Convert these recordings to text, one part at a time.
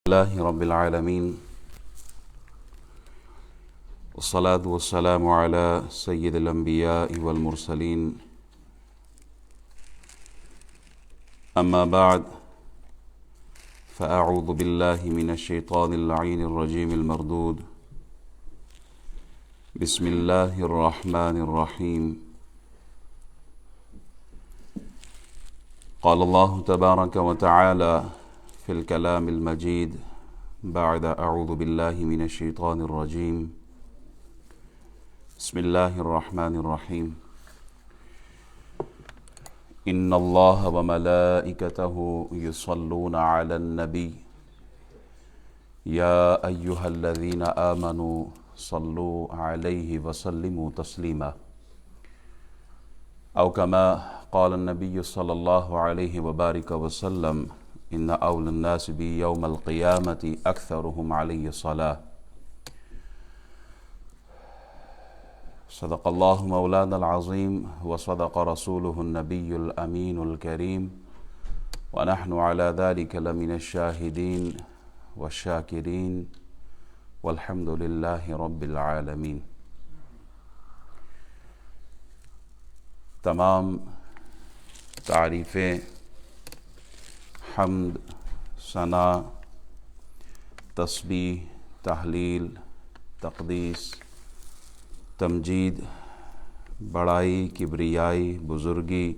اللہ رب العالمین والصلاة والسلام على سید الانبیاء والمرسلین اما بعد فاعوذ باللہ من الشیطان اللعین الرجیم المردود بسم اللہ الرحمن الرحیم قال اللہ تبارک وتعالی في الكلام المجيد بعد أعوذ بالله من الشيطان الرجيم بسم الله الرحمن الرحيم إن الله وملائكته يصلون على النبي يا أيها الذين آمنوا صلوا عليه وسلموا تسليما أو كما قال النبي صلى الله عليه وبارك وسلم إن أولى الناس بي يوم القيامة أكثرهم علي صلاة صدق الله مولانا العظيم وصدق رسوله النبي الأمين الكريم ونحن على ذلك لمن الشاهدين والشاكرين والحمد لله رب العالمين. تمام تعریفیں، حمد، ثنا، تسبیح، تحلیل، تقدیس، تمجید، بڑائی، کبریائی، بزرگی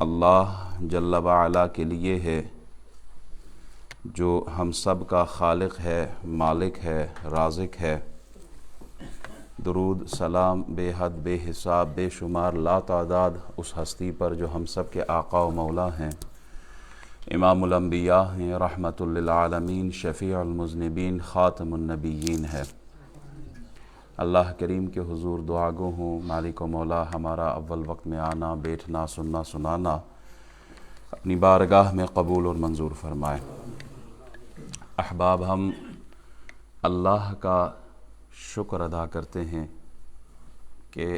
اللہ جل وعلا کے لیے ہے، جو ہم سب کا خالق ہے، مالک ہے، رازق ہے. درود سلام بے حد بے حساب بے شمار لا تعداد اس ہستی پر جو ہم سب کے آقا و مولا ہیں، امام الانبیاء ہیں، رحمت للعالمین، شفیع المذنبین، خاتم النبیین ہے. اللہ کریم کے حضور دعا گو ہوں، مالک و مولا ہمارا اول وقت میں آنا، بیٹھنا، سننا، سنانا اپنی بارگاہ میں قبول اور منظور فرمائے. احباب، ہم اللہ کا شکر ادا کرتے ہیں کہ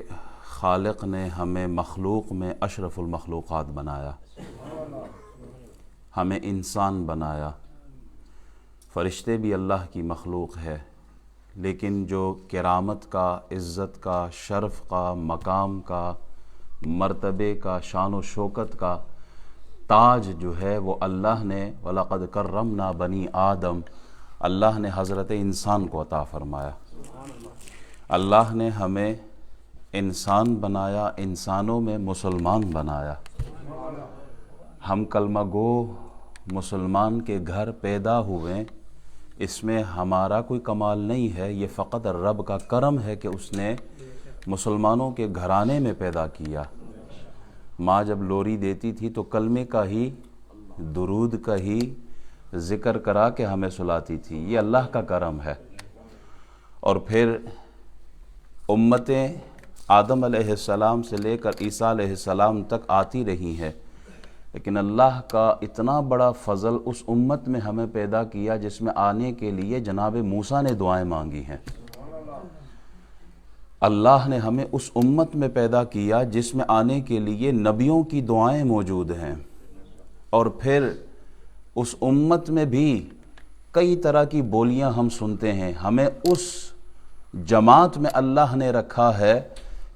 خالق نے ہمیں مخلوق میں اشرف المخلوقات بنایا، ہمیں انسان بنایا. فرشتے بھی اللہ کی مخلوق ہے، لیکن جو کرامت کا، عزت کا، شرف کا، مقام کا، مرتبے کا، شان و شوکت کا تاج جو ہے وہ اللہ نے وَلَقَدْ كَرَّمْنَا بَنِي آدم، اللہ نے حضرت انسان کو عطا فرمایا. اللہ نے ہمیں انسان بنایا، انسانوں میں مسلمان بنایا. ہم کلمہ گو مسلمان کے گھر پیدا ہوئے، اس میں ہمارا کوئی کمال نہیں ہے، یہ فقط رب کا کرم ہے کہ اس نے مسلمانوں کے گھرانے میں پیدا کیا. ماں جب لوری دیتی تھی تو کلمے کا ہی، درود کا ہی ذکر کرا کے ہمیں سلاتی تھی. یہ اللہ کا کرم ہے. اور پھر امتیں آدم علیہ السلام سے لے کر عیسیٰ علیہ السلام تک آتی رہی ہیں، لیکن اللہ کا اتنا بڑا فضل اس امت میں ہمیں پیدا کیا جس میں آنے کے لیے جناب موسیٰ نے دعائیں مانگی ہیں. اللہ نے ہمیں اس امت میں پیدا کیا جس میں آنے کے لیے نبیوں کی دعائیں موجود ہیں. اور پھر اس امت میں بھی کئی طرح کی بولیاں ہم سنتے ہیں. ہمیں اس جماعت میں اللہ نے رکھا ہے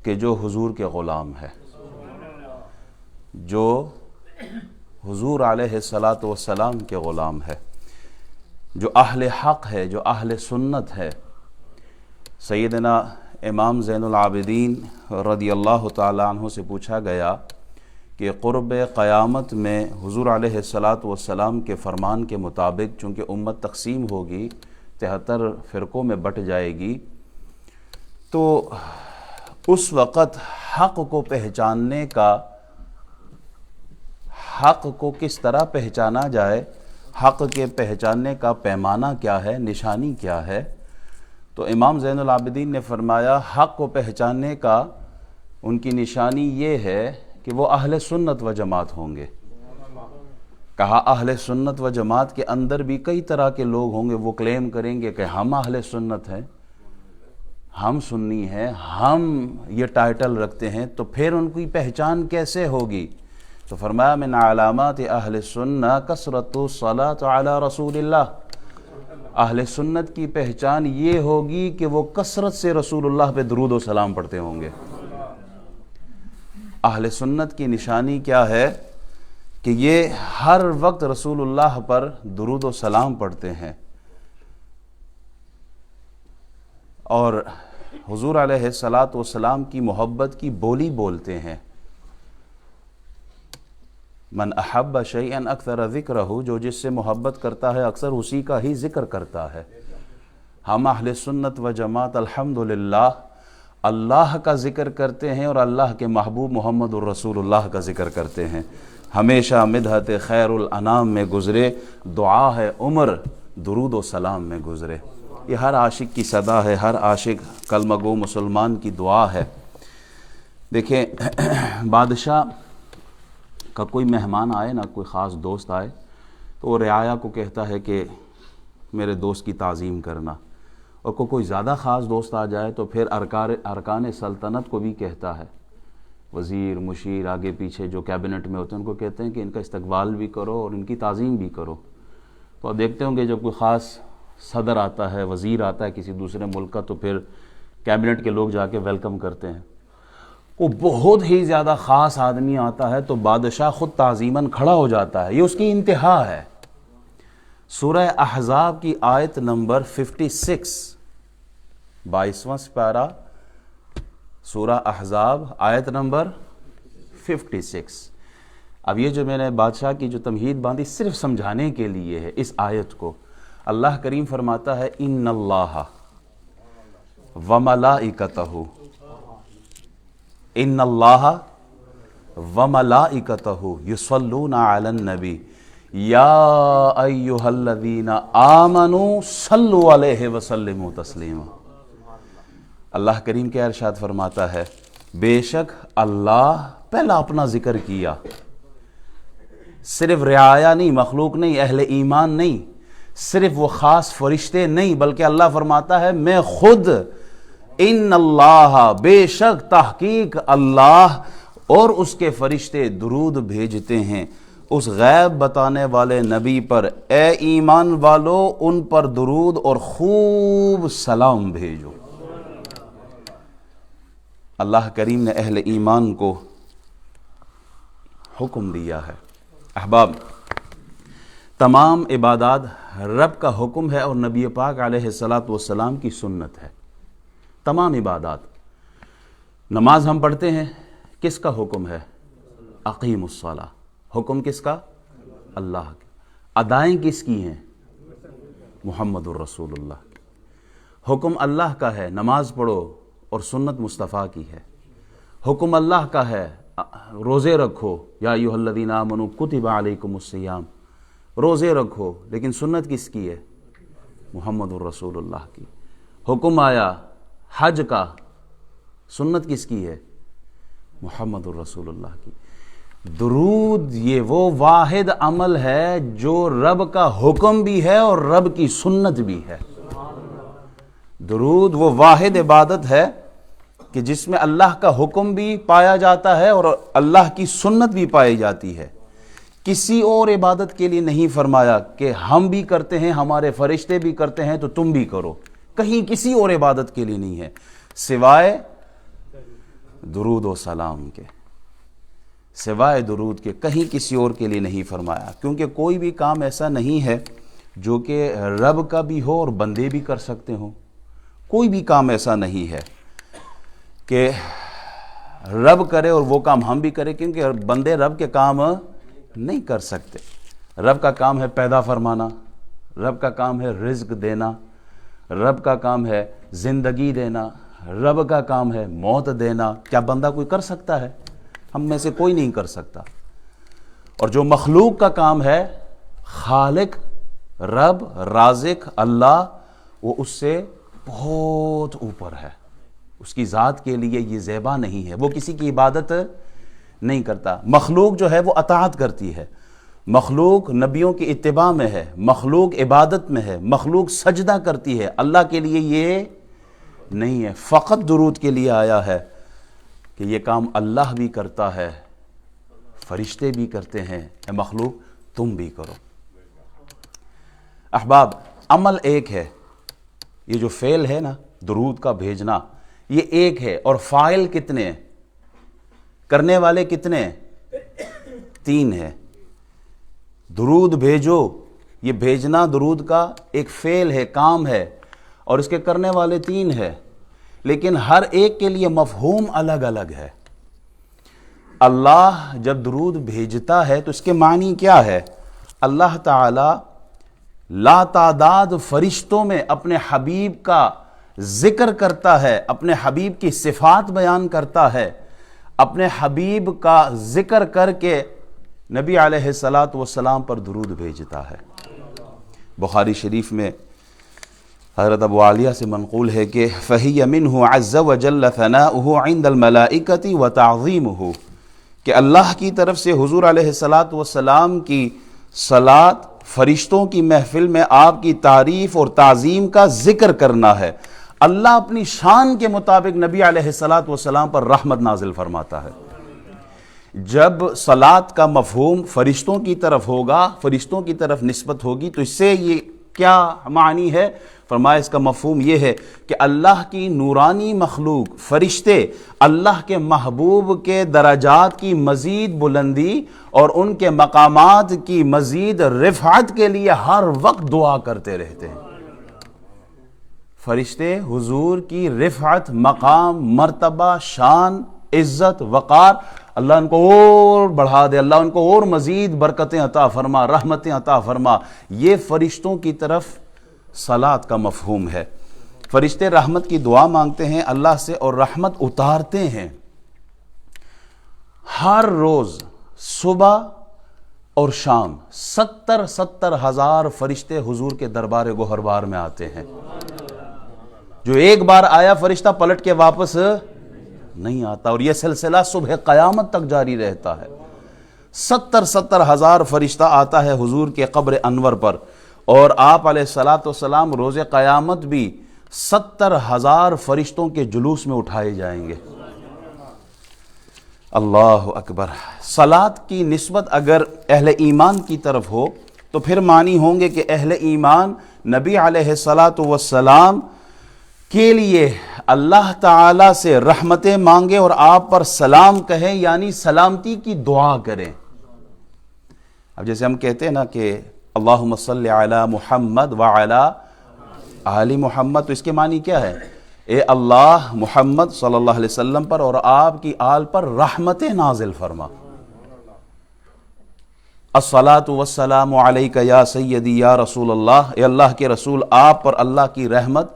کہ جو حضور کے غلام ہے، جو حضور علیہ السلام کے غلام ہے، جو اہل حق ہے، جو اہل سنت ہے. سیدنا امام زین العابدین رضی اللہ تعالیٰ عنہ سے پوچھا گیا کہ قرب قیامت میں حضور علیہ السلام کے فرمان کے مطابق چونکہ امت تقسیم ہوگی، 73 فرقوں میں بٹ جائے گی، تو اس وقت حق کو پہچاننے کا، حق کو کس طرح پہچانا جائے، حق کے پہچاننے کا پیمانہ کیا ہے، نشانی کیا ہے. تو امام زین العابدین نے فرمایا حق کو پہچاننے کا ان کی نشانی یہ ہے کہ وہ اہل سنت و جماعت ہوں گے. کہا اہل سنت و جماعت کے اندر بھی کئی طرح کے لوگ ہوں گے، وہ کلیم کریں گے کہ ہم اہل سنت ہیں، ہم سنی ہیں، ہم یہ ٹائٹل رکھتے ہیں. تو پھر ان کی پہچان کیسے ہوگی؟ تو فرمایا من علامات اہل سنہ کثرت الصلاۃ علی رسول اللہ، اہل سنت کی پہچان یہ ہوگی کہ وہ کثرت سے رسول اللہ پہ درود و سلام پڑھتے ہوں گے۔ اہل سنت کی نشانی کیا ہے کہ یہ ہر وقت رسول اللہ پر درود و سلام پڑھتے ہیں، اور حضور علیہ الصلاۃ والسلام کی محبت کی بولی بولتے ہیں۔ من احب شیئا اکثر ذکرہ، جو جس سے محبت کرتا ہے اکثر اسی کا ہی ذکر کرتا ہے۔ ہم اہل سنت و جماعت الحمدللہ اللہ کا ذکر کرتے ہیں اور اللہ کے محبوب محمد الرسول اللہ کا ذکر کرتے ہیں۔ ہمیشہ مدحت خیر الانام میں گزرے، دعا ہے عمر درود و سلام میں گزرے۔ یہ ہر عاشق کی صدا ہے، ہر عاشق کلمہ گو مسلمان کی دعا ہے۔ دیکھیں، بادشاہ کا کوئی مہمان آئے نا، کوئی خاص دوست آئے، تو وہ رعایا کو کہتا ہے کہ میرے دوست کی تعظیم کرنا، اور کوئی زیادہ خاص دوست آ جائے تو پھر ارکان سلطنت کو بھی کہتا ہے، وزیر مشیر آگے پیچھے جو کیبنٹ میں ہوتے ہیں ان کو کہتے ہیں کہ ان کا استقبال بھی کرو اور ان کی تعظیم بھی کرو۔ تو آپ دیکھتے ہوں گے جب کوئی خاص صدر آتا ہے، وزیر آتا ہے کسی دوسرے ملک کا، تو پھر کیبنٹ کے لوگ جا کے ویلکم کرتے ہیں۔ وہ بہت ہی زیادہ خاص آدمی آتا ہے تو بادشاہ خود تعظیماً کھڑا ہو جاتا ہے، یہ اس کی انتہا ہے۔ سورہ احزاب کی آیت نمبر 56، 22واں سپارہ، سورہ احزاب آیت نمبر 56۔ اب یہ جو میں نے بادشاہ کی جو تمہید باندھی صرف سمجھانے کے لیے ہے اس آیت کو۔ اللہ کریم فرماتا ہے ان اللہ وملائکتہ، ان اللہ وملائکتہ یصلون علی النبی یا ایہا الذین آمنوا صلوا علیہ وسلموا تسلیما۔ اللہ کریم کیا ارشاد فرماتا ہے، بے شک اللہ پہلا اپنا ذکر کیا، صرف رعایا نہیں، مخلوق نہیں، اہل ایمان نہیں، صرف وہ خاص فرشتے نہیں، بلکہ اللہ فرماتا ہے میں خود، ان اللہ، بے شک تحقیق اللہ اور اس کے فرشتے درود بھیجتے ہیں اس غیب بتانے والے نبی پر، اے ایمان والو ان پر درود اور خوب سلام بھیجو۔ اللہ کریم نے اہل ایمان کو حکم دیا ہے۔ احباب، تمام عبادات رب کا حکم ہے اور نبی پاک علیہ السلام کی سنت ہے۔ تمام عبادات، نماز ہم پڑھتے ہیں، کس کا حکم ہے؟ اقیم الصلاۃ، حکم کس کا؟ اللہ کا۔ ادائیں کس کی ہیں؟ محمد الرسول اللہ کی۔ حکم اللہ کا ہے نماز پڑھو اور سنت مصطفیٰ کی ہے۔ حکم اللہ کا ہے روزے رکھو، یا ایھا الذین آمنوا کتب علیکم الصیام، روزے رکھو، لیکن سنت کس کی ہے؟ محمد الرسول اللہ کی۔ حکم آیا حج کا، سنت کس کی ہے؟ محمد الرسول اللہ کی۔ درود یہ وہ واحد عمل ہے جو رب کا حکم بھی ہے اور رب کی سنت بھی ہے۔ درود وہ واحد عبادت ہے کہ جس میں اللہ کا حکم بھی پایا جاتا ہے اور اللہ کی سنت بھی پائی جاتی ہے۔ کسی اور عبادت کے لیے نہیں فرمایا کہ ہم بھی کرتے ہیں، ہمارے فرشتے بھی کرتے ہیں تو تم بھی کرو، کہیں کسی اور عبادت کے لیے نہیں ہے سوائے درود و سلام کے، سوائے درود کے کہیں کسی اور کے لیے نہیں فرمایا، کیونکہ کوئی بھی کام ایسا نہیں ہے جو کہ رب کا بھی ہو اور بندے بھی کر سکتے ہوں۔ کوئی بھی کام ایسا نہیں ہے کہ رب کرے اور وہ کام ہم بھی کریں، کیونکہ بندے رب کے کام نہیں کر سکتے۔ رب کا کام ہے پیدا فرمانا، رب کا کام ہے رزق دینا، رب کا کام ہے زندگی دینا، رب کا کام ہے موت دینا۔ کیا بندہ کوئی کر سکتا ہے؟ ہم میں سے کوئی نہیں کر سکتا۔ اور جو مخلوق کا کام ہے، خالق، رب، رازق، اللہ، وہ اس سے بہت اوپر ہے، اس کی ذات کے لیے یہ زیبا نہیں ہے، وہ کسی کی عبادت نہیں کرتا۔ مخلوق جو ہے وہ اطاعت کرتی ہے، مخلوق نبیوں کی اتباع میں ہے، مخلوق عبادت میں ہے، مخلوق سجدہ کرتی ہے، اللہ کے لیے یہ نہیں ہے۔ فقط درود کے لیے آیا ہے کہ یہ کام اللہ بھی کرتا ہے، فرشتے بھی کرتے ہیں، اے مخلوق تم بھی کرو۔ احباب، عمل ایک ہے، یہ جو فعل ہے نا درود کا بھیجنا، یہ ایک ہے، اور فاعل کتنے ہیں، کرنے والے کتنے ہیں؟ 3 ہیں۔ درود بھیجو، یہ بھیجنا درود کا ایک فعل ہے، کام ہے، اور اس کے کرنے والے 3 ہیں، لیکن ہر ایک کے لیے مفہوم الگ الگ ہے۔ اللہ جب درود بھیجتا ہے تو اس کے معنی کیا ہے؟ اللہ تعالی لا تعداد فرشتوں میں اپنے حبیب کا ذکر کرتا ہے، اپنے حبیب کی صفات بیان کرتا ہے، اپنے حبیب کا ذکر کر کے نبی علیہ السلام پر درود بھیجتا ہے۔ بخاری شریف میں حضرت ابو عالیہ سے منقول ہے کہ فَهِيَ مِنْهُ عَزَّ وَجَلَّ ثَنَاؤُهُ عِنْدَ الْمَلَائِكَةِ وَتَعْظِيمُهُ، کہ اللہ کی طرف سے حضور علیہ السلام کی صلاۃ فرشتوں کی محفل میں آپ کی تعریف اور تعظیم کا ذکر کرنا ہے۔ اللہ اپنی شان کے مطابق نبی علیہ السلام پر رحمت نازل فرماتا ہے۔ جب صلاۃ کا مفہوم فرشتوں کی طرف ہوگا، فرشتوں کی طرف نسبت ہوگی، تو اس سے یہ کیا معنی ہے؟ فرمایا اس کا مفہوم یہ ہے کہ اللہ کی نورانی مخلوق فرشتے اللہ کے محبوب کے درجات کی مزید بلندی اور ان کے مقامات کی مزید رفعت کے لیے ہر وقت دعا کرتے رہتے ہیں۔ فرشتے حضور کی رفعت، مقام، مرتبہ، شان، عزت، وقار، اللہ ان کو اور بڑھا دے، اللہ ان کو اور مزید برکتیں عطا فرما، رحمتیں عطا فرما، یہ فرشتوں کی طرف صلاۃ کا مفہوم ہے۔ فرشتے رحمت کی دعا مانگتے ہیں اللہ سے اور رحمت اتارتے ہیں۔ ہر روز صبح اور شام 70 ہزار فرشتے حضور کے دربار گوہر میں آتے ہیں۔ جو ایک بار آیا فرشتہ پلٹ کے واپس نہیں آتا، اور یہ سلسلہ صبح قیامت تک جاری رہتا ہے۔ 70 ہزار فرشتہ آتا ہے حضور کے قبر انور پر، اور آپ علیہ السلام روز قیامت بھی 70 ہزار فرشتوں کے جلوس میں اٹھائے جائیں گے۔ اللہ اکبر۔ صلاۃ کی نسبت اگر اہل ایمان کی طرف ہو تو پھر معنی ہوں گے کہ اہل ایمان نبی علیہ السلام کے لیے اللہ تعالی سے رحمتیں مانگے اور آپ پر سلام کہیں، یعنی سلامتی کی دعا کریں۔ اب جیسے ہم کہتے ہیں نا کہ اللہم صلی علی محمد وعلی آل محمد، تو اس کے معنی کیا ہے؟ اے اللہ محمد صلی اللہ علیہ وسلم پر اور آپ کی آل پر رحمتیں نازل فرما۔ الصلاۃ والسلام علیک یا سیدی یا رسول اللہ، اے اللہ کے رسول آپ پر اللہ کی رحمت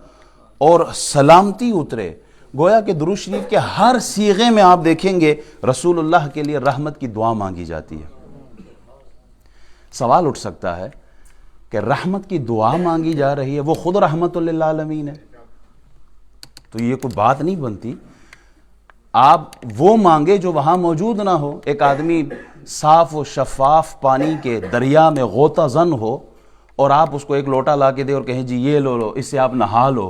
اور سلامتی اترے۔ گویا کہ درود شریف کے ہر صیغے میں آپ دیکھیں گے رسول اللہ کے لیے رحمت کی دعا مانگی جاتی ہے۔ سوال اٹھ سکتا ہے کہ رحمت کی دعا مانگی جا رہی ہے، وہ خود رحمت للعالمین ہے، تو یہ کوئی بات نہیں بنتی۔ آپ وہ مانگے جو وہاں موجود نہ ہو۔ ایک آدمی صاف و شفاف پانی کے دریا میں غوطہ زن ہو اور آپ اس کو ایک لوٹا لا کے دے اور کہیں جی یہ لو اس سے آپ نہا لو،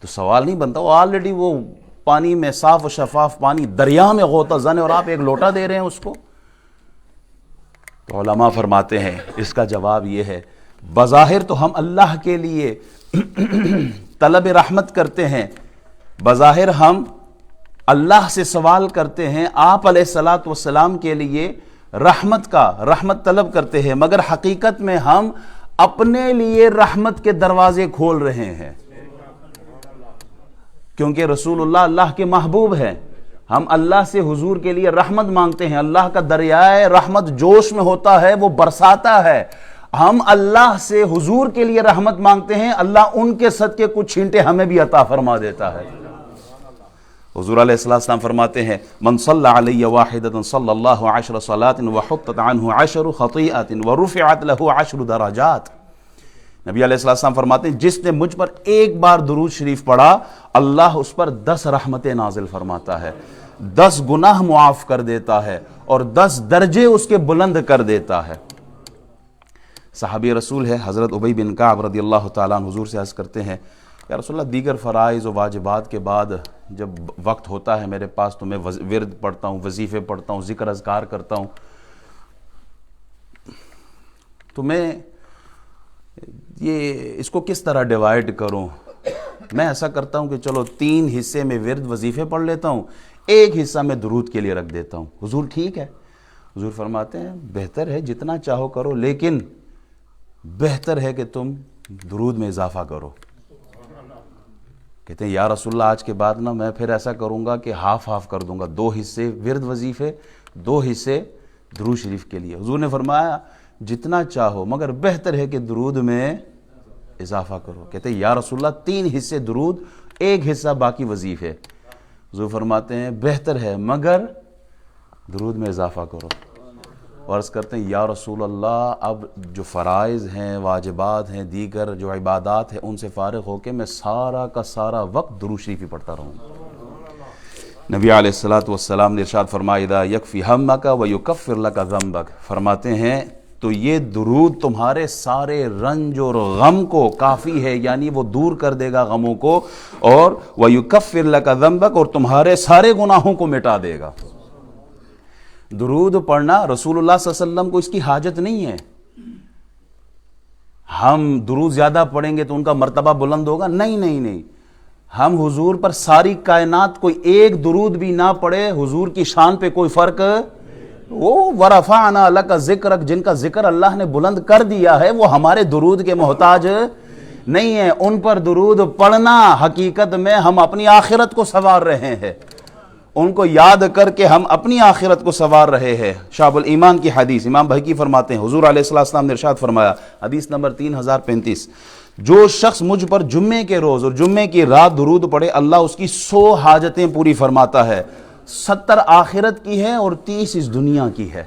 تو سوال نہیں بنتا۔ وہ آلریڈی وہ پانی میں صاف و شفاف پانی دریا میں غوطہ زن ہے اور آپ ایک لوٹا دے رہے ہیں اس کو۔ تو علماء فرماتے ہیں اس کا جواب یہ ہے، بظاہر تو ہم اللہ کے لیے طلب رحمت کرتے ہیں، بظاہر ہم اللہ سے سوال کرتے ہیں، آپ علیہ السلام کے لیے رحمت طلب کرتے ہیں، مگر حقیقت میں ہم اپنے لیے رحمت کے دروازے کھول رہے ہیں، کیونکہ رسول اللہ اللہ کے محبوب ہیں۔ ہم اللہ سے حضور کے لیے رحمت مانگتے ہیں، اللہ کا دریائے رحمت جوش میں ہوتا ہے، وہ برساتا ہے۔ ہم اللہ سے حضور کے لیے رحمت مانگتے ہیں، اللہ ان کے صدقے کچھ چھینٹے ہمیں بھی عطا فرما دیتا ہے۔ حضور علیہ السلام فرماتے ہیں من صلی علی واحدۃ صلی اللہ 10 صلاۃ وحطت عنہ 10 خطیئۃ ورفعت له 10 درجات۔ نبی علیہ السلام فرماتے ہیں جس نے مجھ پر ایک بار درود شریف پڑھا اللہ اس پر 10 رحمتیں نازل فرماتا ہے، 10 گناہ معاف کر دیتا ہے اور 10 درجے اس کے بلند کر دیتا ہے۔ صحابی رسول ہے حضرت ابی بن کعب رضی اللہ تعالیٰ عنہ حضور سے عرض کرتے ہیں یا رسول اللہ دیگر فرائض و واجبات کے بعد جب وقت ہوتا ہے میرے پاس تو میں ورد پڑھتا ہوں، وظیفے پڑھتا ہوں، ذکر اذکار کرتا ہوں، تو میں یہ اس کو کس طرح ڈیوائیڈ کروں؟ میں ایسا کرتا ہوں کہ چلو 3 حصے میں ورد وظیفے پڑھ لیتا ہوں، ایک حصہ میں درود کے لیے رکھ دیتا ہوں۔ حضور ٹھیک ہے؟ حضور فرماتے ہیں بہتر ہے جتنا چاہو کرو، لیکن بہتر ہے کہ تم درود میں اضافہ کرو۔ کہتے ہیں یا رسول اللہ آج کے بعد نا میں پھر ایسا کروں گا کہ ہاف کر دوں گا، 2 حصے ورد وظیفے، 2 حصے درود شریف کے لیے۔ حضور نے فرمایا جتنا چاہو، مگر بہتر ہے کہ درود میں اضافہ کرو۔ کہتے ہیں یا رسول اللہ 3 حصے درود، 1 حصہ باقی وظیفے۔ حضور فرماتے ہیں بہتر ہے مگر درود میں اضافہ کرو۔ عرض کرتے ہیں یا رسول اللہ اب جو فرائض ہیں، واجبات ہیں، دیگر جو عبادات ہیں، ان سے فارغ ہو کے میں سارا کا سارا وقت درود شریف ہی پڑھتا رہوں۔ نبی علیہ السلام نے ارشاد فرمایا اذا یکفی ہمک ویکفر لک ذنبک، فرماتے ہیں تو یہ درود تمہارے سارے رنج اور غم کو کافی ہے، یعنی وہ دور کر دے گا غموں کو، اور ویکفر لک ذنبک، اور تمہارے سارے گناہوں کو مٹا دے گا۔ درود پڑھنا رسول اللہ صلی اللہ علیہ وسلم کو اس کی حاجت نہیں ہے۔ ہم درود زیادہ پڑھیں گے تو ان کا مرتبہ بلند ہوگا، نہیں، ہم حضور پر ساری کائنات کوئی ایک درود بھی نہ پڑھے، حضور کی شان پہ کوئی فرق، وہ ورفعنا لک ذکرک، جن کا ذکر اللہ نے بلند کر دیا ہے وہ ہمارے درود کے محتاج نہیں ہیں۔ ان پر درود پڑھنا حقیقت میں ہم اپنی آخرت کو سنوار رہے ہیں، ان کو یاد کر کے ہم اپنی آخرت کو سنوار رہے ہیں۔ شعب الایمان کی حدیث امام بہقی فرماتے ہیں حضور علیہ السلام نے ارشاد فرمایا، حدیث نمبر 3035، جو شخص مجھ پر جمعے کے روز اور جمعے کی رات درود پڑھے اللہ اس کی 100 حاجتیں پوری فرماتا ہے، 70 آخرت کی ہے اور 30 اس دنیا کی ہے۔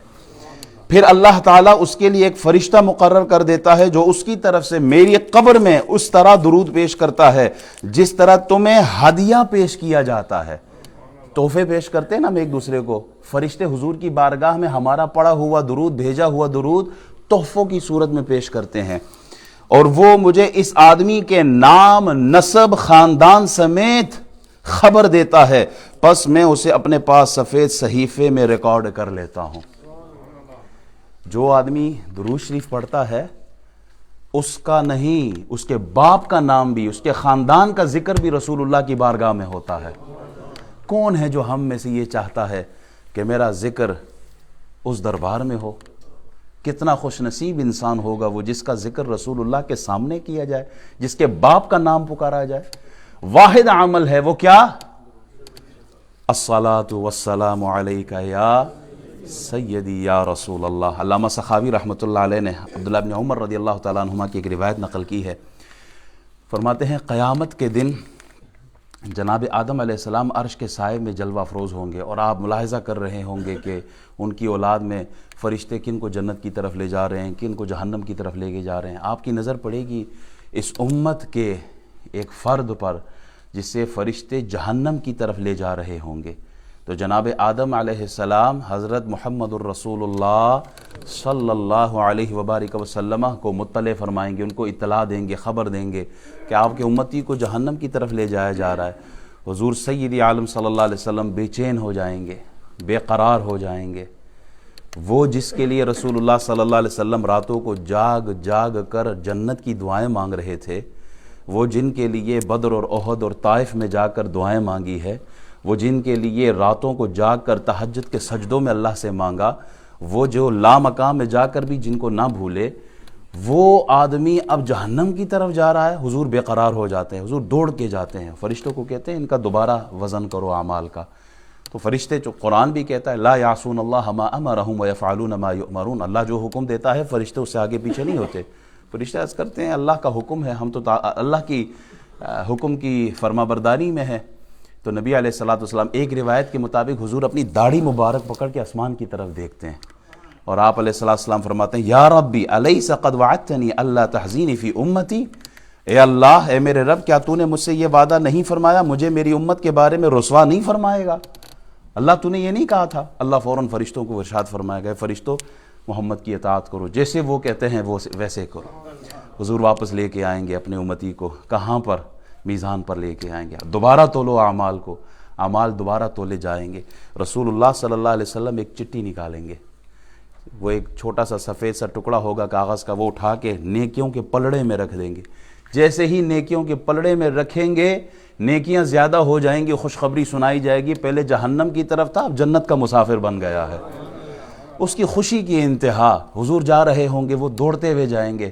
پھر اللہ تعالیٰ اس کے لیے ایک فرشتہ مقرر کر دیتا ہے جو اس کی طرف سے میری قبر میں اس طرح درود پیش کرتا ہے جس طرح تمہیں ہدیہ پیش کیا جاتا ہے۔ تحفے پیش کرتے ہیں نا ہم ایک دوسرے کو، فرشتے حضور کی بارگاہ میں ہمارا پڑھا ہوا درود، بھیجا ہوا درود تحفوں کی صورت میں پیش کرتے ہیں، اور وہ مجھے اس آدمی کے نام، نسب، خاندان سمیت خبر دیتا ہے، پس میں اسے اپنے پاس سفید صحیفے میں ریکارڈ کر لیتا ہوں۔ جو آدمی درود شریف پڑھتا ہے اس کا نہیں، اس کے باپ کا نام بھی، اس کے خاندان کا ذکر بھی رسول اللہ کی بارگاہ میں ہوتا ہے۔ کون ہے جو ہم میں سے یہ چاہتا ہے کہ میرا ذکر اس دربار میں ہو؟ کتنا خوش نصیب انسان ہوگا وہ جس کا ذکر رسول اللہ کے سامنے کیا جائے، جس کے باپ کا نام پکارا جائے۔ واحد عمل ہے وہ کیا؟ الصلاۃ والسلام علیک یا سیدی یا رسول اللہ۔ علامہ سخاوی رحمۃ اللہ علیہ نے عبداللہ بن عمر رضی اللہ تعالیٰ عنہما کی ایک روایت نقل کی ہے، فرماتے ہیں قیامت کے دن جناب آدم علیہ السلام عرش کے سائے میں جلوہ افروز ہوں گے، اور آپ ملاحظہ کر رہے ہوں گے کہ ان کی اولاد میں فرشتے کن کو جنت کی طرف لے جا رہے ہیں، کن کو جہنم کی طرف لے کے جا رہے ہیں۔ آپ کی نظر پڑے گی اس امت کے ایک فرد پر جسے فرشتے جہنم کی طرف لے جا رہے ہوں گے، تو جناب آدم علیہ السلام حضرت محمد الرسول اللہ صلی اللہ علیہ وبارک وسلم کو مطلع فرمائیں گے، ان کو اطلاع دیں گے، خبر دیں گے کہ آپ کے امتی کو جہنم کی طرف لے جایا جا رہا ہے۔ حضور سید عالم صلی اللہ علیہ وسلم بے چین ہو جائیں گے، بے قرار ہو جائیں گے۔ وہ جس کے لیے رسول اللہ صلی اللہ علیہ وسلم راتوں کو جاگ جاگ کر جنت کی دعائیں مانگ رہے تھے، وہ جن کے لیے بدر اور احد اور طائف میں جا کر دعائیں مانگی ہے، وہ جن کے لیے راتوں کو جاگ کر تہجد کے سجدوں میں اللہ سے مانگا، وہ جو لامقام میں جا کر بھی جن کو نہ بھولے، وہ آدمی اب جہنم کی طرف جا رہا ہے۔ حضور بے قرار ہو جاتے ہیں، حضور دوڑ کے جاتے ہیں، فرشتوں کو کہتے ہیں ان کا دوبارہ وزن کرو اعمال کا۔ تو فرشتے، جو قرآن بھی کہتا ہے لا یعصون اللہ ما امرہم ویفعلون ما یؤمرون، اللہ جو حکم دیتا ہے فرشتے اس سے آگے پیچھے نہیں ہوتے۔ فرشتے عرض کرتے ہیں اللہ کا حکم ہے، ہم تو اللہ کی حکم کی فرما برداری میں ہے۔ تو نبی علیہ السلام ایک روایت کے مطابق حضور اپنی داڑھی مبارک پکڑ کے آسمان کی طرف دیکھتے ہیں، اور آپ علیہ السلام فرماتے ہیں یا ربی الیس قد وعدتنی اللہ تحزینی فی امتی، اے اللہ، اے میرے رب، کیا تو نے مجھ سے یہ وعدہ نہیں فرمایا مجھے میری امت کے بارے میں رسوا نہیں فرمائے گا؟ اللہ تو نے یہ نہیں کہا تھا؟ اللہ فوراً فرشتوں کو ارشاد فرمایا گیا فرشتوں محمد کی اطاعت کرو، جیسے وہ کہتے ہیں وہ ویسے کرو۔ حضور واپس لے کے آئیں گے اپنے امتی کو، کہاں پر؟ میزان پر لے کے آئیں گے. دوبارہ تولو اعمال کو، اعمال دوبارہ تولے جائیں گے. رسول اللہ صلی اللہ علیہ وسلم ایک چٹھی نکالیں گے، وہ ایک چھوٹا سا سفید سا ٹکڑا ہوگا کاغذ کا، وہ اٹھا کے نیکیوں کے پلڑے میں رکھ دیں گے. جیسے ہی نیکیوں کے پلڑے میں رکھیں گے نیکیاں زیادہ ہو جائیں گی، خوشخبری سنائی جائے گی، پہلے جہنم کی طرف تھا اب جنت کا مسافر بن گیا ہے. اس کی خوشی کی انتہا، حضور جا رہے ہوں گے، وہ دوڑتے ہوئے جائیں گے،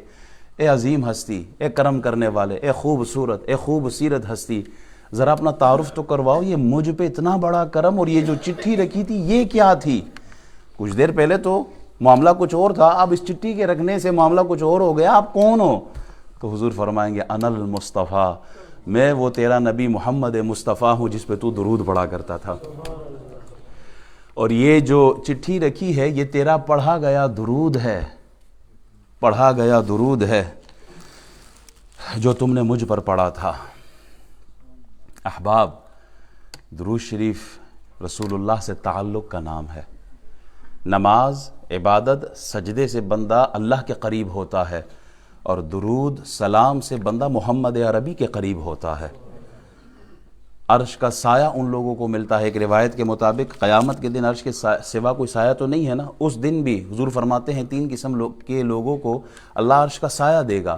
اے عظیم ہستی، اے کرم کرنے والے، اے خوبصورت، اے خوبصیرت ہستی، ذرا اپنا تعارف تو کرواؤ، یہ مجھ پہ اتنا بڑا کرم، اور یہ جو چٹھی رکھی تھی یہ کیا تھی؟ کچھ دیر پہلے تو معاملہ کچھ اور تھا، اب اس چٹھی کے رکھنے سے معاملہ کچھ اور ہو گیا، آپ کون ہو؟ تو حضور فرمائیں گے انا المصطفیٰ، میں وہ تیرا نبی محمد مصطفیٰ ہوں جس پہ تو درود پڑھا کرتا تھا، اور یہ جو چٹھی رکھی ہے یہ تیرا پڑھا گیا درود ہے، پڑھا گیا درود ہے جو تم نے مجھ پر پڑھا تھا. احباب، درود شریف رسول اللہ سے تعلق کا نام ہے. نماز، عبادت، سجدے سے بندہ اللہ کے قریب ہوتا ہے، اور درود سلام سے بندہ محمد عربی کے قریب ہوتا ہے. عرش کا سایہ ان لوگوں کو ملتا ہے. ایک روایت کے مطابق قیامت کے دن عرش کے سوا کوئی سایہ تو نہیں ہے نا، اس دن بھی حضور فرماتے ہیں 3 قسم کے لوگوں کو اللہ عرش کا سایہ دے گا.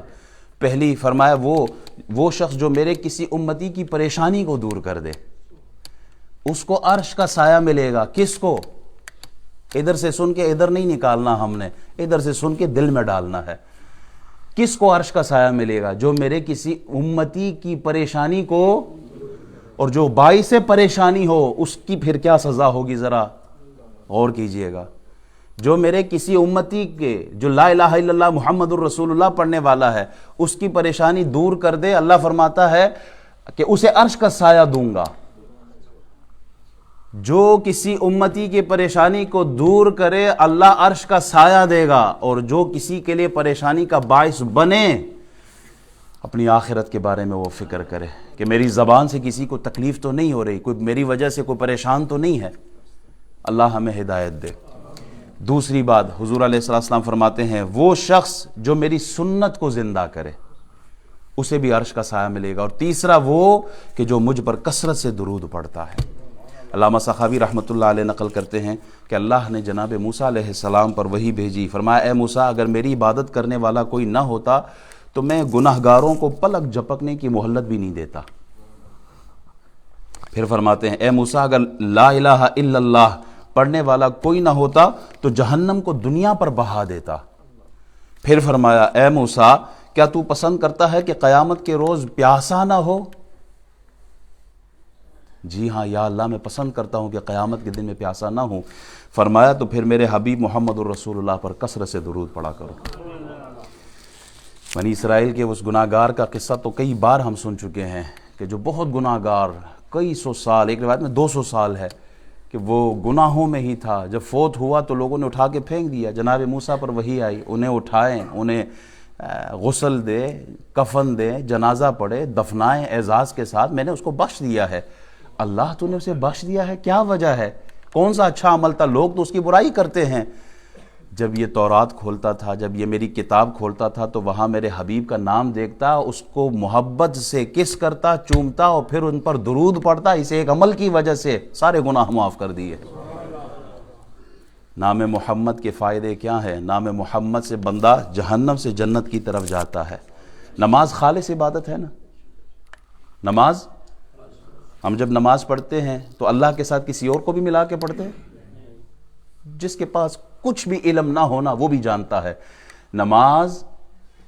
پہلی فرمایا وہ شخص جو میرے کسی امتی کی پریشانی کو دور کر دے، اس کو عرش کا سایہ ملے گا. کس کو؟ ادھر سے سن کے ادھر نہیں نکالنا، ہم نے ادھر سے سن کے دل میں ڈالنا ہے. کس کو عرش کا سایہ ملے گا؟ جو میرے کسی امتی کی پریشانی کو، اور جو باعث پریشانی ہو اس کی پھر کیا سزا ہوگی ذرا غور کیجئے گا. جو میرے کسی امتی کے، جو لا الہ الا اللہ محمد الرسول اللہ پڑھنے والا ہے، اس کی پریشانی دور کر دے، اللہ فرماتا ہے کہ اسے عرش کا سایہ دوں گا. جو کسی امتی کی پریشانی کو دور کرے اللہ عرش کا سایہ دے گا، اور جو کسی کے لیے پریشانی کا باعث بنے، اپنی آخرت کے بارے میں وہ فکر کرے کہ میری زبان سے کسی کو تکلیف تو نہیں ہو رہی، کوئی میری وجہ سے کوئی پریشان تو نہیں ہے. اللہ ہمیں ہدایت دے. دوسری بات حضور علیہ السلام فرماتے ہیں وہ شخص جو میری سنت کو زندہ کرے اسے بھی عرش کا سایہ ملے گا. اور تیسرا وہ کہ جو مجھ پر کثرت سے درود پڑھتا ہے. علامہ سخاوی رحمۃ اللہ علیہ نقل کرتے ہیں کہ اللہ نے جناب موسیٰ علیہ السلام پر وحی بھیجی، فرمایا اے موسیٰ اگر میری عبادت کرنے والا کوئی نہ ہوتا تو میں گناہگاروں کو پلک جھپکنے کی مہلت بھی نہیں دیتا. پھر فرماتے ہیں اے موسیٰ اگر لا الہ الا اللہ پڑھنے والا کوئی نہ ہوتا تو جہنم کو دنیا پر بہا دیتا. پھر فرمایا اے موسیٰ کیا تو پسند کرتا ہے کہ قیامت کے روز پیاسا نہ ہو؟ جی ہاں یا اللہ میں پسند کرتا ہوں کہ قیامت کے دن میں پیاسا نہ ہوں. فرمایا تو پھر میرے حبیب محمد الرسول اللہ پر کثرت سے درود پڑھا کرو. بنی اسرائیل کے اس گناہگار کا قصہ تو کئی بار ہم سن چکے ہیں کہ جو بہت گناہگار، کئی سو سال، ایک روایت میں 200 سال ہے کہ وہ گناہوں میں ہی تھا. جب فوت ہوا تو لوگوں نے اٹھا کے پھینک دیا. جناب موسیٰ پر وحی آئی، انہیں اٹھائیں، انہیں غسل دے، کفن دے، جنازہ پڑھے، دفنائیں اعزاز کے ساتھ. میں نے اس کو بخش دیا ہے. اللہ تو نے اسے بخش دیا ہے، کیا وجہ ہے؟ کون سا اچھا عمل تھا؟ لوگ تو اس کی برائی کرتے ہیں. جب یہ تورات کھولتا تھا، جب یہ میری کتاب کھولتا تھا تو وہاں میرے حبیب کا نام دیکھتا، اس کو محبت سے کس کرتا، چومتا اور پھر ان پر درود پڑھتا. اسے ایک عمل کی وجہ سے سارے گناہ معاف کر دیے. نام محمد کے فائدے کیا ہیں؟ نام محمد سے بندہ جہنم سے جنت کی طرف جاتا ہے. نماز خالص عبادت ہے نا. نماز ہم جب نماز پڑھتے ہیں تو اللہ کے ساتھ کسی اور کو بھی ملا کے پڑھتے ہیں. جس کے پاس کچھ بھی علم نہ ہونا وہ بھی جانتا ہے نماز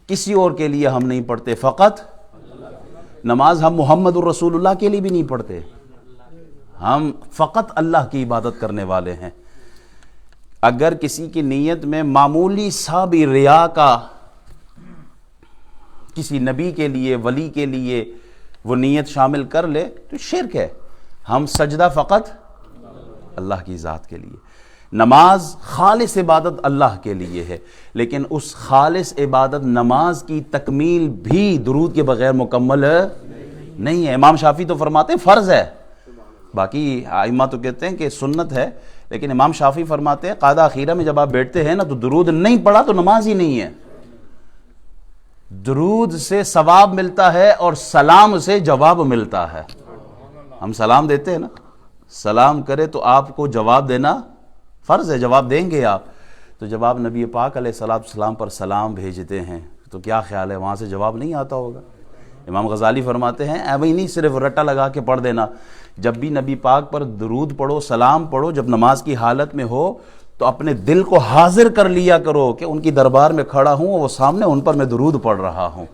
کسی اور کے لیے ہم نہیں پڑھتے، فقط نماز ہم محمد الرسول اللہ کے لیے بھی نہیں پڑھتے، ہم فقط اللہ کی عبادت کرنے والے ہیں. اگر کسی کی نیت میں معمولی سا بھی ریا کا، کسی نبی کے لیے، ولی کے لیے وہ نیت شامل کر لے تو شرک ہے. ہم سجدہ فقط اللہ کی ذات کے لیے. نماز خالص عبادت اللہ کے لیے ہے، لیکن اس خالص عبادت نماز کی تکمیل بھی درود کے بغیر مکمل نہیں ہے. امام شافعی تو فرماتے ہیں فرض ہے، باقی ائمہ تو کہتے ہیں کہ سنت ہے، لیکن امام شافعی فرماتے ہیں قاعدہ اخیرہ میں جب آپ بیٹھتے ہیں نا تو درود نہیں پڑھا تو نماز ہی نہیں ہے. درود سے ثواب ملتا ہے اور سلام سے جواب ملتا ہے. ہم سلام دیتے ہیں نا، سلام کرے تو آپ کو جواب دینا فرض ہے، جواب دیں گے آپ. تو جب آپ نبی پاک علیہ السلام پر سلام بھیجتے ہیں تو کیا خیال ہے وہاں سے جواب نہیں آتا ہوگا؟ امام غزالی فرماتے ہیں ایویں نہیں صرف رٹا لگا کے پڑھ دینا، جب بھی نبی پاک پر درود پڑھو، سلام پڑھو، جب نماز کی حالت میں ہو تو اپنے دل کو حاضر کر لیا کرو کہ ان کی دربار میں کھڑا ہوں، وہ سامنے، ان پر میں درود پڑھ رہا ہوں،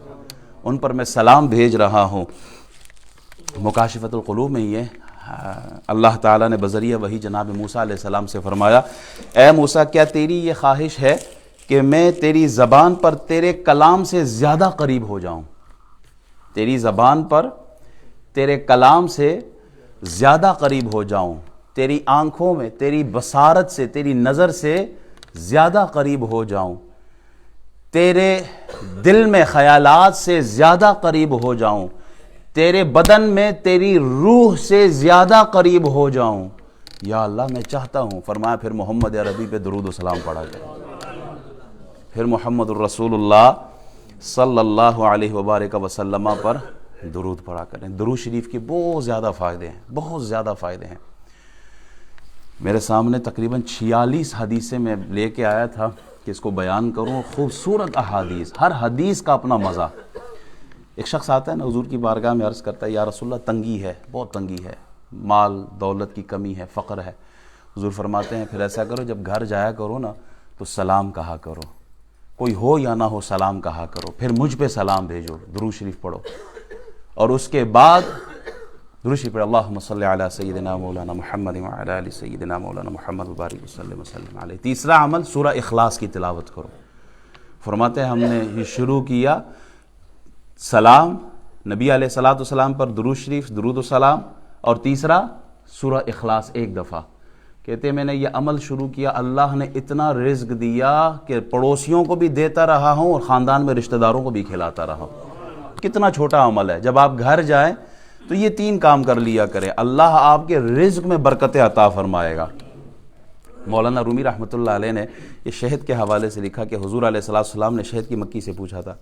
ان پر میں سلام بھیج رہا ہوں. مکاشفۃ القلوب میں یہ اللہ تعالیٰ نے بذریعہ وحی جناب موسیٰ علیہ السلام سے فرمایا، اے موسیٰ کیا تیری یہ خواہش ہے کہ میں تیری زبان پر تیرے کلام سے زیادہ قریب ہو جاؤں؟ تیری زبان پر تیرے کلام سے زیادہ قریب ہو جاؤں، تیری آنکھوں میں، تیری بصارت سے، تیری نظر سے زیادہ قریب ہو جاؤں، تیرے دل میں خیالات سے زیادہ قریب ہو جاؤں، تیرے بدن میں تیری روح سے زیادہ قریب ہو جاؤں. یا اللہ میں چاہتا ہوں. فرمایا پھر محمد عربی پہ درود و سلام پڑھا جائے، پھر محمد الرسول اللہ صلی اللہ علیہ وبارک وسلم پر درود پڑھا کریں. درود شریف کے بہت زیادہ فائدے ہیں، بہت زیادہ فائدے ہیں. میرے سامنے تقریباً 46 حدیثیں میں لے کے آیا تھا کہ اس کو بیان کروں. خوبصورت احادیث، ہر حدیث کا اپنا مزہ. ایک شخص آتا ہے نا حضور کی بارگاہ میں، عرض کرتا ہے یا رسول اللہ تنگی ہے، بہت تنگی ہے، مال دولت کی کمی ہے، فقر ہے. حضور فرماتے ہیں پھر ایسا کرو جب گھر جایا کرو نا تو سلام کہا کرو، کوئی ہو یا نہ ہو سلام کہا کرو، پھر مجھ پہ سلام بھیجو، درود شریف پڑھو، اور اس کے بعد درود شریف پڑھو اللہم صلی علی سیدنا مولانا محمد وعلی آل سیدنا مولانا محمد وبارک وسلم علیہ. تیسرا عمل سورہ اخلاص کی تلاوت کرو. فرماتے ہیں ہم نے یہ شروع کیا سلام، نبی علیہ السلام پر درود شریف، درود و سلام، اور تیسرا سورہ اخلاص ایک دفعہ. کہتے ہیں میں نے یہ عمل شروع کیا، اللہ نے اتنا رزق دیا کہ پڑوسیوں کو بھی دیتا رہا ہوں اور خاندان میں رشتہ داروں کو بھی کھلاتا رہا ہوں. کتنا چھوٹا عمل ہے. جب آپ گھر جائیں تو یہ 3 کام کر لیا کریں، اللہ آپ کے رزق میں برکت عطا فرمائے گا. مولانا رومی رحمۃ اللہ علیہ نے یہ شہد کے حوالے سے لکھا کہ حضور علیہ السلام نے شہد کی مکھی سے پوچھا تھا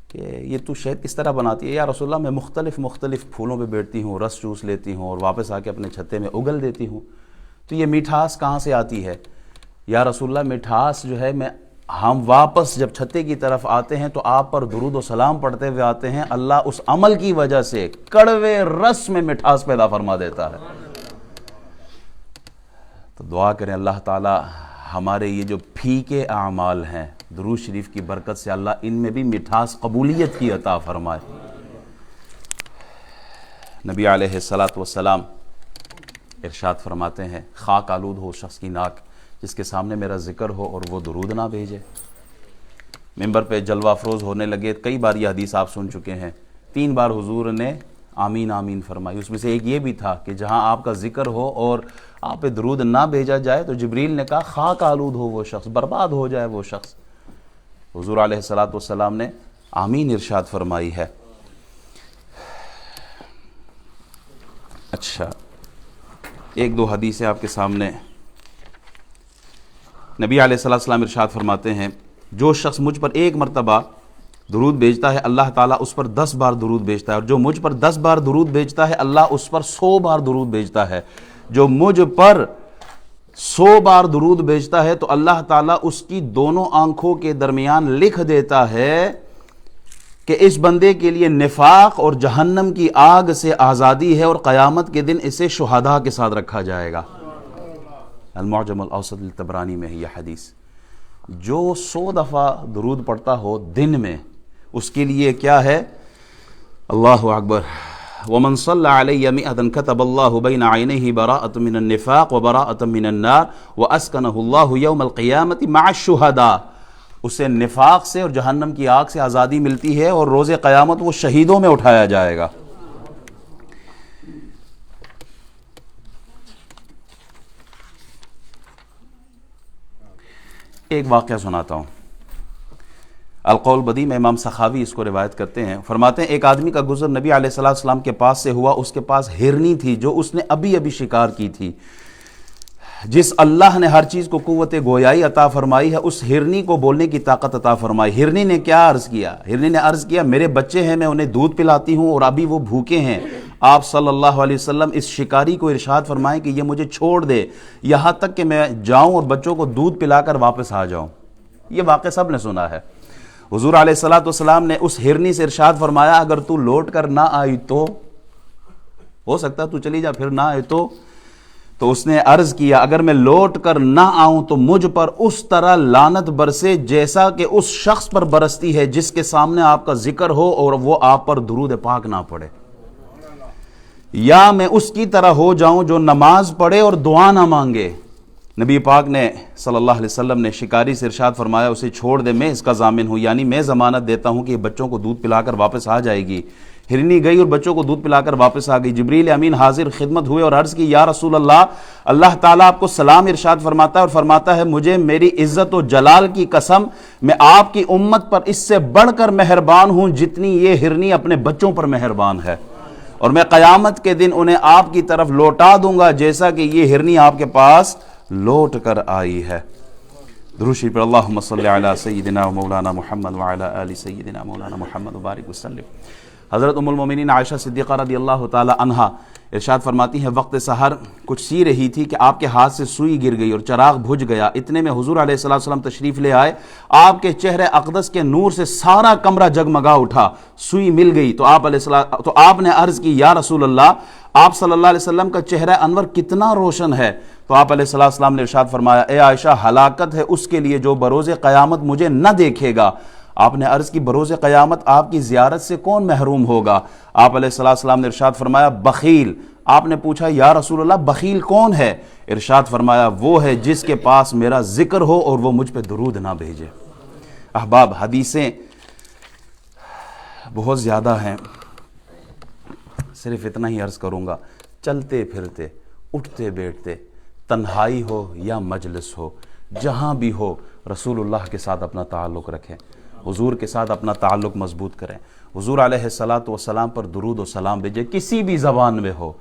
کہ یہ تو شہد کس طرح بناتی ہے؟ یا رسول اللہ میں مختلف پھولوں پہ بیٹھتی ہوں، رس چوس لیتی ہوں اور واپس آ کے اپنے چھتے میں اگل دیتی ہوں، تو یہ مٹھاس کہاں سے آتی ہے؟ یا رسول اللہ مٹھاس جو ہے ہم واپس جب چھتے کی طرف آتے ہیں تو آپ پر درود و سلام پڑھتے ہوئے آتے ہیں، اللہ اس عمل کی وجہ سے کڑوے رس میں مٹھاس پیدا فرما دیتا ہے. تو دعا کریں اللہ تعالی ہمارے یہ جو پھیکے اعمال ہیں درود شریف کی برکت سے اللہ ان میں بھی مٹھاس قبولیت کی عطا فرمائے. نبی علیہ السلام ارشاد فرماتے ہیں خاک آلود ہو شخص کی ناک جس کے سامنے میرا ذکر ہو اور وہ درود نہ بھیجے. ممبر پہ جلوہ افروز ہونے لگے، کئی بار یہ حدیث آپ سن چکے ہیں، 3 بار حضور نے آمین آمین فرمائی. اس میں سے ایک یہ بھی تھا کہ جہاں آپ کا ذکر ہو اور آپ پہ درود نہ بھیجا جائے تو جبریل نے کہا خاک آلود ہو وہ شخص، برباد ہو جائے وہ شخص. حضور علیہ السلام نے آمین ارشاد فرمائی ہے. اچھا 1-2 حدیثیں آپ کے سامنے. نبی علیہ السلام ارشاد فرماتے ہیں جو شخص مجھ پر 1 مرتبہ درود بھیجتا ہے اللہ تعالیٰ اس پر 10 بار درود بھیجتا ہے، اور جو مجھ پر 10 بار درود بھیجتا ہے اللہ اس پر 100 بار درود بھیجتا ہے. جو مجھ پر 100 بار درود بھیجتا ہے تو اللہ تعالیٰ اس کی دونوں آنکھوں کے درمیان لکھ دیتا ہے کہ اس بندے کے لیے نفاق اور جہنم کی آگ سے آزادی ہے، اور قیامت کے دن اسے شہداء کے ساتھ رکھا جائے گا. المعجم الاوسط الطبرانی میں ہے یہ حدیث. جو 100 دفعہ درود پڑھتا ہو دن میں اس کے لیے کیا ہے؟ اللہ اکبر. ومن صلى علي 100 كتب الله بين عينيه براءة من النفاق وبراءة من النار وأسكنه الله يوم القيامة مع الشهداء. اسے نفاق سے اور جہنم کی آگ سے آزادی ملتی ہے اور روز قیامت وہ شہیدوں میں اٹھایا جائے گا. ایک واقعہ سناتا ہوں. القول بدی میں امام سخاوی اس کو روایت کرتے ہیں. فرماتے ہیں ایک آدمی کا گزر نبی علیہ السلام کے پاس سے ہوا. اس کے پاس ہرنی تھی جو اس نے ابھی شکار کی تھی. جس اللہ نے ہر چیز کو قوت گویائی عطا فرمائی ہے، اس ہرنی کو بولنے کی طاقت عطا فرمائی۔ ہرنی نے کیا عرض کیا؟ ہرنی نے عرض کیا میرے بچے ہیں، میں انہیں دودھ پلاتی ہوں اور ابھی وہ بھوکے ہیں۔ آپ صلی اللہ علیہ وسلم اس شکاری کو ارشاد فرمائیں کہ یہ مجھے چھوڑ دے یہاں تک کہ میں جاؤں اور بچوں کو دودھ پلا کر واپس آ جاؤں۔ یہ واقعہ سب نے سنا ہے۔ حضور علیہ السلام نے اس ہرنی سے ارشاد فرمایا اگر تو لوٹ کر نہ آئی تو، ہو سکتا تو چلی جا، پھر نہ آئے تو اس نے عرض کیا اگر میں لوٹ کر نہ آؤں تو مجھ پر اس طرح لعنت برسے جیسا کہ اس شخص پر برستی ہے جس کے سامنے آپ کا ذکر ہو اور وہ آپ پر درود پاک نہ پڑھے، یا میں اس کی طرح ہو جاؤں جو نماز پڑھے اور دعا نہ مانگے۔ نبی پاک نے صلی اللہ علیہ وسلم نے شکاری سے ارشاد فرمایا اسے چھوڑ دے، میں اس کا ضامن ہوں، یعنی میں ضمانت دیتا ہوں کہ یہ بچوں کو دودھ پلا کر واپس آ جائے گی۔ ہرنی گئی اور بچوں کو دودھ پلا کر واپس آ گئی۔ جبریل امین حاضر خدمت ہوئے اور عرض کی یا رسول اللہ، اللہ تعالیٰ آپ کو سلام ارشاد فرماتا ہے اور فرماتا ہے مجھے میری عزت و جلال کی قسم میں آپ کی امت پر اس سے بڑھ کر مہربان ہوں جتنی یہ ہرنی اپنے بچوں پر مہربان ہے، اور میں قیامت کے دن انہیں آپ کی طرف لوٹا دوں گا جیسا کہ یہ ہرنی آپ کے پاس لوٹ کر آئی ہے۔ درود شریف پر اللہم صلی علی سیدنا و مولانا محمد وعلی آل سیدنا مولانا محمد وبارک وسلم۔ حضرت ام المومنین عائشہ صدیقہ رضی اللہ تعالی عنہا ارشاد فرماتی ہیں وقت سحر کچھ سی رہی تھی کہ آپ کے ہاتھ سے سوئی گر گئی اور چراغ بجھ گیا، اتنے میں حضور علیہ السلام تشریف لے آئے، آپ کے چہرے اقدس کے نور سے سارا کمرہ جگمگا اٹھا، سوئی مل گئی تو آپ نے عرض کی یا رسول اللہ، آپ صلی اللہ علیہ وسلم کا چہرہ انور کتنا روشن ہے، تو آپ علیہ السلام نے ارشاد فرمایا اے عائشہ ہلاکت ہے اس کے لیے جو بروز قیامت مجھے نہ دیکھے گا۔ آپ نے عرض کی بروز قیامت آپ کی زیارت سے کون محروم ہوگا؟ آپ علیہ السلام نے ارشاد فرمایا بخیل۔ آپ نے پوچھا یا رسول اللہ بخیل کون ہے؟ ارشاد فرمایا وہ ہے جس کے پاس میرا ذکر ہو اور وہ مجھ پہ درود نہ بھیجے۔ احباب حدیثیں بہت زیادہ ہیں، صرف اتنا ہی عرض کروں گا، چلتے پھرتے اٹھتے بیٹھتے تنہائی ہو یا مجلس ہو جہاں بھی ہو رسول اللہ کے ساتھ اپنا تعلق رکھیں، حضور کے ساتھ اپنا تعلق مضبوط کریں، حضور علیہ السلام پر درود و سلام بھیجیں، کسی بھی زبان میں ہو۔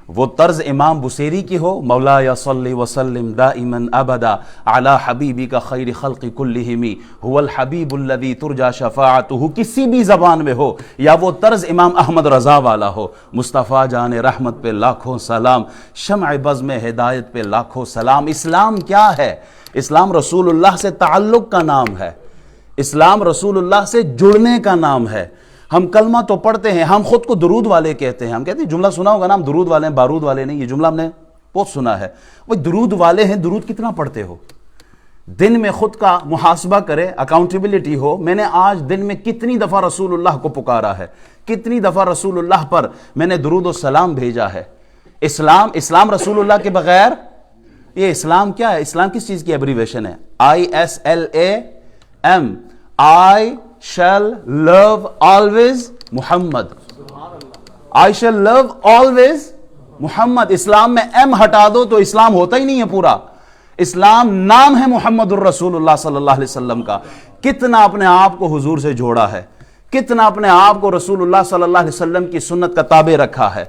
وہ طرز امام بصیری کی ہو مولا یا صلی وسلم دائما ابدا علی حبیبک خیر خلق کلہم هو الحبیب الذی ترجى شفاعته، کسی بھی زبان میں ہو، یا وہ طرز امام احمد رضا والا ہو مصطفیٰ جان رحمت پہ لاکھوں سلام، شمع بزم ہدایت پہ لاکھوں سلام۔ اسلام کیا ہے؟ اسلام رسول اللہ سے تعلق کا نام ہے، اسلام رسول اللہ سے جڑنے کا نام ہے۔ ہم کلمہ تو پڑھتے ہیں، ہم خود کو درود والے کہتے ہیں، ہم کہتے ہیں جملہ سنا ہوگا نا ہم درود والے ہیں بارود والے نہیں، یہ جملہ ہم نے بہت سنا ہے۔ وہ درود والے ہیں، درود کتنا پڑھتے ہو؟ دن میں خود کا محاسبہ کرے، اکاؤنٹیبلٹی ہو، میں نے آج دن میں کتنی دفعہ رسول اللہ کو پکارا ہے، کتنی دفعہ رسول اللہ پر میں نے درود و سلام بھیجا ہے۔ اسلام رسول اللہ کے بغیر، یہ اسلام کیا ہے؟ اسلام کس چیز کی ایبریویشن ہے؟ ISLAM، I shall love always Muhammad، I shall love always Muhammad۔ اسلام میں M ہٹا دو تو اسلام ہوتا ہی نہیں ہے پورا۔ اسلام نام ہے محمد الرسول اللہ صلی اللہ علیہ وسلم کا۔ کتنا اپنے آپ کو حضور سے جوڑا ہے، کتنا اپنے آپ کو رسول اللہ صلی اللہ علیہ وسلم کی سنت کا تابع رکھا ہے۔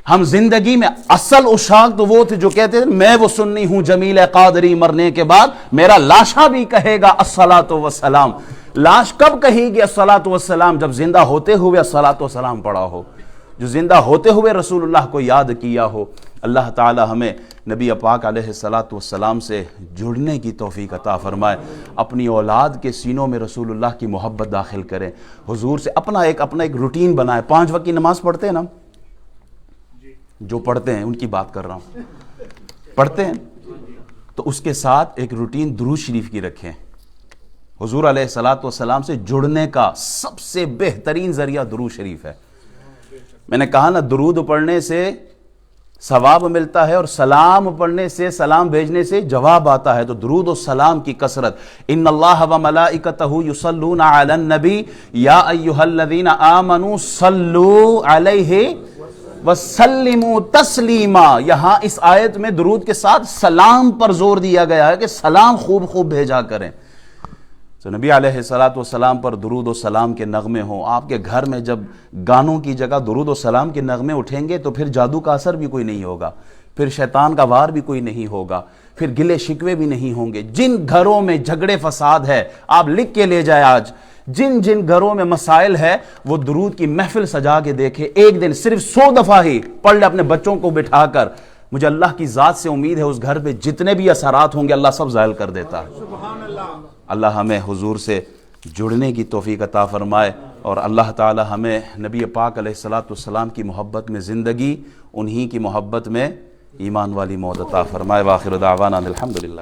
ہم زندگی میں اصل عشاق تو وہ تھے جو کہتے تھے میں وہ سنی ہوں جمیل قادری، مرنے کے بعد میرا لاشا بھی کہے گا الصلاۃ والسلام۔ لاش کب کہے گی الصلاۃ والسلام؟ جب زندہ ہوتے ہوئے الصلاۃ والسلام پڑھا ہو، جو زندہ ہوتے ہوئے رسول اللہ کو یاد کیا ہو۔ اللہ تعالی ہمیں نبی پاک علیہ الصلاۃ والسلام سے جڑنے کی توفیق عطا فرمائے، اپنی اولاد کے سینوں میں رسول اللہ کی محبت داخل کریں، حضور سے اپنا ایک روٹین بنائے۔ 5 وقت کی نماز پڑھتے ہیں نا، جو پڑھتے ہیں ان کی بات کر رہا ہوں، پڑھتے ہیں تو اس کے ساتھ ایک روٹین درود شریف کی رکھیں۔ حضور علیہ السلام سے جڑنے کا سب سے بہترین ذریعہ درود شریف ہے۔ میں نے کہا نا درود پڑھنے سے ثواب ملتا ہے اور سلام پڑھنے سے، سلام بھیجنے سے جواب آتا ہے۔ تو درود و سلام کی کثرت، ان اللہ و ملائکتہ یصلون علی النبی یا ایھا الذین آمنوا صلوا علیہ وسلموا تسلیما۔ یہاں اس آیت میں درود کے ساتھ سلام پر زور دیا گیا ہے کہ سلام خوب خوب بھیجا کریں۔ تو نبی علیہ السلام پر درود و سلام کے نغمے ہوں۔ آپ کے گھر میں جب گانوں کی جگہ درود و سلام کے نغمے اٹھیں گے تو پھر جادو کا اثر بھی کوئی نہیں ہوگا، پھر شیطان کا وار بھی کوئی نہیں ہوگا، پھر گلے شکوے بھی نہیں ہوں گے۔ جن گھروں میں جھگڑے فساد ہے، آپ لکھ کے لے جائے آج، جن جن گھروں میں مسائل ہے وہ درود کی محفل سجا کے دیکھے، ایک دن صرف 100 دفعہ ہی پڑھ لے اپنے بچوں کو بٹھا کر، مجھے اللہ کی ذات سے امید ہے اس گھر پہ جتنے بھی اثرات ہوں گے اللہ سب زائل کر دیتا ہے۔ اللہ ہمیں حضور سے جڑنے کی توفیق عطا فرمائے، اور اللہ تعالی ہمیں نبی پاک علیہ السلام کی محبت میں زندگی، انہی کی محبت میں ایمان والی موت عطا فرمائے۔ وآخر دعوانا الحمدللہ۔